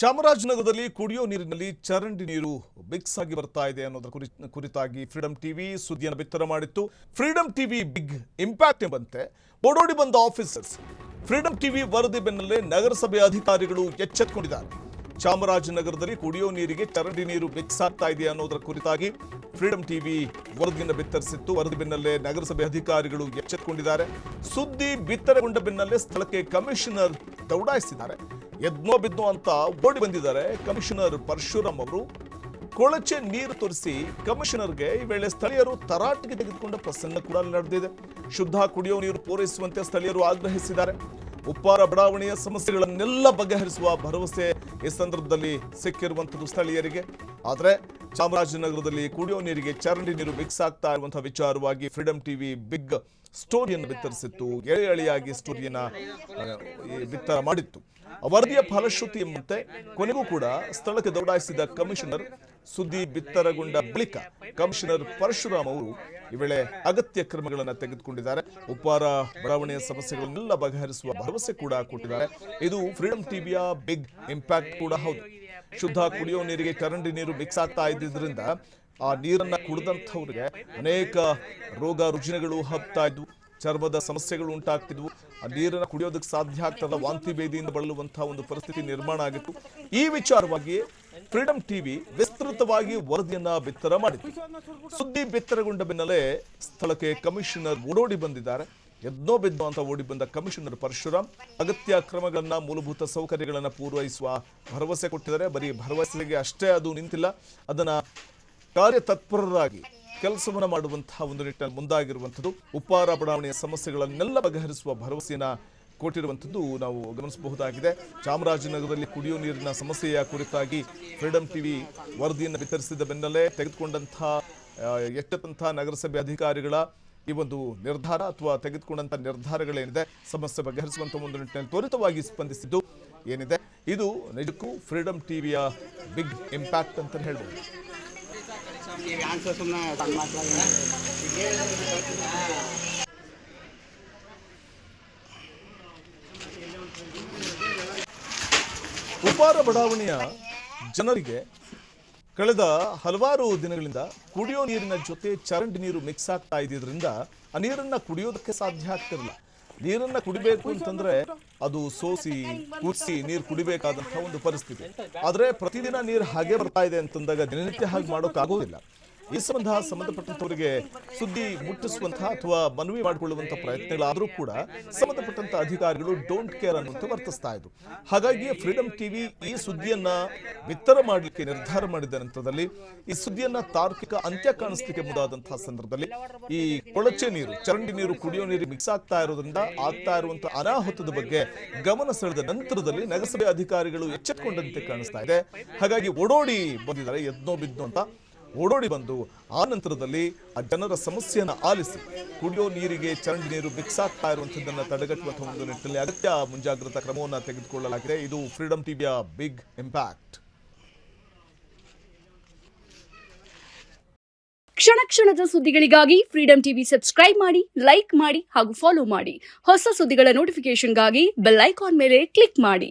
ಚಾಮರಾಜನಗರದಲ್ಲಿ ಕುಡಿಯೋ ನೀರಿನಲ್ಲಿ ಚರಂಡಿ ನೀರು ಮಿಕ್ಸ್ ಆಗಿ ಬರ್ತಾ ಇದೆ ಅನ್ನೋದರ ಕುರಿತಾಗಿ ಫ್ರೀಡಂ ಟಿವಿ ಸುದ್ದಿಯನ್ನು ಬಿತ್ತರ ಮಾಡಿತ್ತು. ಫ್ರೀಡಂ ಟಿವಿ ಬಿಗ್ ಇಂಪ್ಯಾಕ್ಟ್ ಎಂಬಂತೆ ಓಡೋಡಿ ಬಂದ ಆಫೀಸರ್ಸ್ ಫ್ರೀಡಂ ಟಿವಿ ವರದಿ ಬೆನ್ನಲ್ಲೇ ನಗರಸಭೆ ಅಧಿಕಾರಿಗಳು ಎಚ್ಚೆತ್ತುಕೊಂಡಿದ್ದಾರೆ. ಚಾಮರಾಜನಗರದಲ್ಲಿ ಕುಡಿಯೋ ನೀರಿಗೆ ಚರಂಡಿ ನೀರು ಮಿಕ್ಸ್ ಆಗ್ತಾ ಇದೆ ಅನ್ನೋದರ ಕುರಿತಾಗಿ ಫ್ರೀಡಂ ಟಿವಿ ವರದಿಯನ್ನು ಬಿತ್ತರಿಸಿತ್ತು. ವರದಿ ಬೆನ್ನಲ್ಲೇ ನಗರಸಭೆ ಅಧಿಕಾರಿಗಳು ಎಚ್ಚೆತ್ತುಕೊಂಡಿದ್ದಾರೆ. ಸುದ್ದಿ ಬಿತ್ತರಗೊಂಡ ಬೆನ್ನಲ್ಲೇ ಸ್ಥಳಕ್ಕೆ ಕಮಿಷನರ್ ದೌಡಾಯಿಸಿದ್ದಾರೆ. ಎದ್ನೋ ಬಿದ್ನೋ ಅಂತ ಓಡಿ ಬಂದಿದ್ದಾರೆ ಕಮಿಷನರ್ ಪರಶುರಾಮ್ ಅವರು. ಕೊಳಚೆ ನೀರು ತೋರಿಸಿ ಕಮಿಷನರ್ಗೆ ಈ ವೇಳೆ ಸ್ಥಳೀಯರು ತರಾಟೆಗೆ ತೆಗೆದುಕೊಂಡ ಪ್ರಸಂಗ ಕೂಡ ನಡೆದಿದೆ. ಶುದ್ಧ ಕುಡಿಯುವ ನೀರು ಪೂರೈಸುವಂತೆ ಸ್ಥಳೀಯರು ಆಗ್ರಹಿಸಿದ್ದಾರೆ. ಉಪ್ಪಾರ ಬಡಾವಣೆಯ ಸಮಸ್ಯೆಗಳನ್ನೆಲ್ಲ ಬಗೆಹರಿಸುವ ಭರವಸೆ ಈ ಸಂದರ್ಭದಲ್ಲಿ ಸಿಕ್ಕಿರುವಂಥದ್ದು ಸ್ಥಳೀಯರಿಗೆ. ಆದರೆ ಚಾಮರಾಜನಗರದಲ್ಲಿ ಕುಡಿಯುವ ನೀರಿಗೆ ಚರಂಡಿ ನೀರು ಮಿಕ್ಸ್ ಆಗ್ತಾ ಇರುವಂತಹ ವಿಚಾರವಾಗಿ ಫ್ರೀಡಂ ಟಿವಿ ಬಿಗ್ ಸ್ಟೋರಿಯನ್ನು ಬಿತ್ತರಿಸಿತ್ತು. ಎಳೆಯಾಗಿ ಸ್ಟೋರಿಯನ್ನ ಬಿತ್ತರ ಮಾಡಿತ್ತು. ವರದಿಯ ಫಲಶ್ರುತಿ ಎಂಬಂತೆ ಕೊನೆಗೂ ಕೂಡ ಸ್ಥಳಕ್ಕೆ ದೌಡಾಯಿಸಿದ ಕಮಿಷನರ್. ಸುದ್ದಿ ಬಿತ್ತರಗೊಂಡ ಬಳಿಕ ಕಮಿಷನರ್ ಪರಶುರಾಮ್ ಅವರು ಈ ವೇಳೆ ಅಗತ್ಯ ಕ್ರಮಗಳನ್ನು ತೆಗೆದುಕೊಂಡಿದ್ದಾರೆ. ಉಪ್ಪಾರ ಬಡಾವಣೆಯ ಸಮಸ್ಯೆಗಳನ್ನೆಲ್ಲ ಬಗೆಹರಿಸುವ ಭರವಸೆ ಕೂಡ ಕೊಟ್ಟಿದ್ದಾರೆ. ಇದು ಫ್ರೀಡಂ ಟಿವಿಯ ಬಿಗ್ ಇಂಪ್ಯಾಕ್ಟ್ ಕೂಡ ಹೌದು. ಶುದ್ಧ ಕುಡಿಯುವ ನೀರಿಗೆ ಚರಂಡಿ ನೀರು ಮಿಕ್ಸ್ ಆಗ್ತಾ ಇದ್ದಿದ್ರಿಂದ ಆ ನೀರನ್ನ ಕುಡಿದಂಥವ್ರಿಗೆ ಅನೇಕ ರೋಗ ರುಜಿನಗಳು ಹಬ್ತಾ ಇದ್ವು, ಚರ್ಮದ ಸಮಸ್ಯೆಗಳು ಉಂಟಾಗ್ತಿದ್ವು. ಆ ನೀರನ್ನು ಕುಡಿಯೋದಕ್ಕೆ ಸಾಧ್ಯ ಆಗ್ತದ, ವಾಂತಿ ಭೇದಿಯಿಂದ ಬಳಲುವಂತಹ ಒಂದು ಪರಿಸ್ಥಿತಿ ನಿರ್ಮಾಣ ಆಗಿತ್ತು. ಈ ವಿಚಾರವಾಗಿ ಫ್ರೀಡಂ ಟಿವಿ ವಿಸ್ತೃತವಾಗಿ ವರದಿಯನ್ನ ಬಿತ್ತರ ಮಾಡಿತ್ತು. ಸುದ್ದಿ ಬಿತ್ತರಗೊಂಡ ಬೆನ್ನಲ್ಲೇ ಸ್ಥಳಕ್ಕೆ ಕಮಿಷನರ್ ಓಡೋಡಿ ಬಂದಿದ್ದಾರೆ. ಎದ್ನೋ ಬಿದ್ನೋ ಅಂತ ಓಡಿ ಬಂದ ಕಮಿಷನರ್ ಪರಶುರಾಮ್ ಅಗತ್ಯ ಕ್ರಮಗಳನ್ನ, ಮೂಲಭೂತ ಸೌಕರ್ಯಗಳನ್ನ ಪೂರೈಸುವ ಭರವಸೆ ಕೊಟ್ಟಿದ್ದಾರೆ. ಬರೀ ಭರವಸೆಗೆ ಅಷ್ಟೇ ಅದು ನಿಂತಿಲ್ಲ, ಅದನ್ನ ಕಾರ್ಯತತ್ಪರರಾಗಿ ಕೆಲಸವನ್ನು ಮಾಡುವಂತಹ ಒಂದು ನಿಟ್ಟಿನಲ್ಲಿ ಮುಂದಾಗಿರುವಂಥದ್ದು. ಉಪ್ಪಾರ ಬಡಾವಣೆಯ ಸಮಸ್ಯೆಗಳನ್ನೆಲ್ಲ ಬಗೆಹರಿಸುವ ಭರವಸೆಯನ್ನ ಕೊಟ್ಟಿರುವಂಥದ್ದು ನಾವು ಗಮನಿಸಬಹುದಾಗಿದೆ. ಚಾಮರಾಜನಗರದಲ್ಲಿ ಕುಡಿಯುವ ನೀರಿನ ಸಮಸ್ಯೆಯ ಕುರಿತಾಗಿ ಫ್ರೀಡಂ ಟಿವಿ ವರದಿಯನ್ನು ವಿತರಿಸಿದ ಬೆನ್ನಲ್ಲೇ ಎಚ್ಚೆತ್ತಂತಹ ನಗರಸಭೆ ಅಧಿಕಾರಿಗಳ ಈ ಒಂದು ನಿರ್ಧಾರ ಅಥವಾ ತೆಗೆದುಕೊಂಡಂತ ನಿರ್ಧಾರಗಳೇನಿದೆ, ಸಮಸ್ಯೆ ಬಗೆಹರಿಸುವಂತ ಒಂದು ನಿಟ್ಟಿನಲ್ಲಿ ತ್ವರಿತವಾಗಿ ಸ್ಪಂದಿಸಿದ್ದು ಏನಿದೆ, ಇದು ನಿಜಕ್ಕೂ ಫ್ರೀಡಂ ಟಿವಿಯ ಬಿಗ್ ಇಂಪ್ಯಾಕ್ಟ್ ಅಂತ ಹೇಳ್ಬೋದು. ಉಪ್ಪಾರ ಬಡಾವಣೆಯ ಜನರಿಗೆ ಕಳೆದ ಹಲವಾರು ದಿನಗಳಿಂದ ಕುಡಿಯೋ ನೀರಿನ ಜೊತೆ ಚರಂಡಿ ನೀರು ಮಿಕ್ಸ್ ಆಗ್ತಾ ಇದ್ದಿದ್ರಿಂದ ಆ ನೀರನ್ನ ಕುಡಿಯೋದಕ್ಕೆ ಸಾಧ್ಯ ಆಗ್ತಿರಲಿಲ್ಲ. ನೀರನ್ನ ಕುಡಿಬೇಕು ಅಂತಂದ್ರೆ ಅದು ಸೋಸಿ ಕುದಿಸಿ ನೀರು ಕುಡಿಬೇಕಾದಂತಹ ಒಂದು ಪರಿಸ್ಥಿತಿ. ಆದ್ರೆ ಪ್ರತಿದಿನ ನೀರು ಹಾಗೆ ಬರ್ತಾ ಇದೆ ಅಂತಂದಾಗ ದಿನನಿತ್ಯ ಹಾಗೆ ಮಾಡೋಕ್ಕಾಗೋದಿಲ್ಲ. ಈ ಸಂಬಂಧಪಟ್ಟಂತವರಿಗೆ ಸುದ್ದಿ ಮುಟ್ಟಿಸುವಂತಹ ಅಥವಾ ಮನವಿ ಮಾಡಿಕೊಳ್ಳುವಂತಹ ಪ್ರಯತ್ನಗಳಾದರೂ ಕೂಡ ಸಂಬಂಧಪಟ್ಟಂತ ಅಧಿಕಾರಿಗಳು ಡೋಂಟ್ ಕೇರ್ ಅನ್ನುವಂತೆ ವರ್ತಿಸ್ತಾ ಇದ್ರು. ಹಾಗಾಗಿ ಫ್ರೀಡಂ ಟಿವಿ ಈ ಸುದ್ದಿಯನ್ನ ಬಿತ್ತರ ಮಾಡಲಿಕ್ಕೆ ನಿರ್ಧಾರ ಮಾಡಿದ ನಂತರದಲ್ಲಿ ಈ ಸುದ್ದಿಯನ್ನ ತಾರ್ಕಿಕ ಅಂತ್ಯ ಕಾಣಿಸ್ಲಿಕ್ಕೆ ಮುಂದಾದಂತಹ ಸಂದರ್ಭದಲ್ಲಿ ಈ ಕೊಳಚೆ ನೀರು, ಚರಂಡಿ ನೀರು ಕುಡಿಯೋ ನೀರು ಮಿಕ್ಸ್ ಆಗ್ತಾ ಇರೋದ್ರಿಂದ ಆಗ್ತಾ ಇರುವಂತಹ ಅನಾಹುತದ ಬಗ್ಗೆ ಗಮನ ಸೆಳೆದ ನಂತರದಲ್ಲಿ ನಗರಸಭೆ ಅಧಿಕಾರಿಗಳು ಎಚ್ಚೆತ್ತುಕೊಂಡಂತೆ ಕಾಣಿಸ್ತಾ ಇದೆ. ಹಾಗಾಗಿ ಓಡೋಡಿ ಬಂದಿದ್ದಾರೆ, ಎದ್ನೋ ಬಿದ್ನೋ ಅಂತ ಓಡೋಡಿ ಬಂದು ಆ ನಂತರದಲ್ಲಿ ಆ ಜನರ ಸಮಸ್ಯೆಯನ್ನು ಆಲಿಸಿ ಕುಡಿಯೋ ನೀರಿಗೆ ಚರಂಡಿ ನೀರು ಮಿಕ್ಸ್ ಆಗ್ತಾ ಇರುವಂತದ್ದನ್ನು ತಡೆಗಟ್ಟುವಂತಹ ಒಂದು ನಿಟ್ಟಿನಲ್ಲಿ ಅಗತ್ಯ ಮುಂಜಾಗ್ರತಾ ಕ್ರಮವನ್ನು ತೆಗೆದುಕೊಳ್ಳಲಾಗಿದೆ. ಇದು ಫ್ರೀಡಂ ಟಿವಿಯ ಬಿಗ್ ಇಂಪ್ಯಾಕ್ಟ್. ಕ್ಷಣ ಕ್ಷಣದ ಸುದ್ದಿಗಳಿಗಾಗಿ ಫ್ರೀಡಂ ಟಿವಿ ಸಬ್ಸ್ಕ್ರೈಬ್ ಮಾಡಿ, ಲೈಕ್ ಮಾಡಿ ಹಾಗೂ ಫಾಲೋ ಮಾಡಿ. ಹೊಸ ಸುದ್ದಿಗಳ ನೋಟಿಫಿಕೇಶನ್ಗಾಗಿ ಬೆಲ್ ಐಕಾನ್ ಮೇಲೆ ಕ್ಲಿಕ್ ಮಾಡಿ.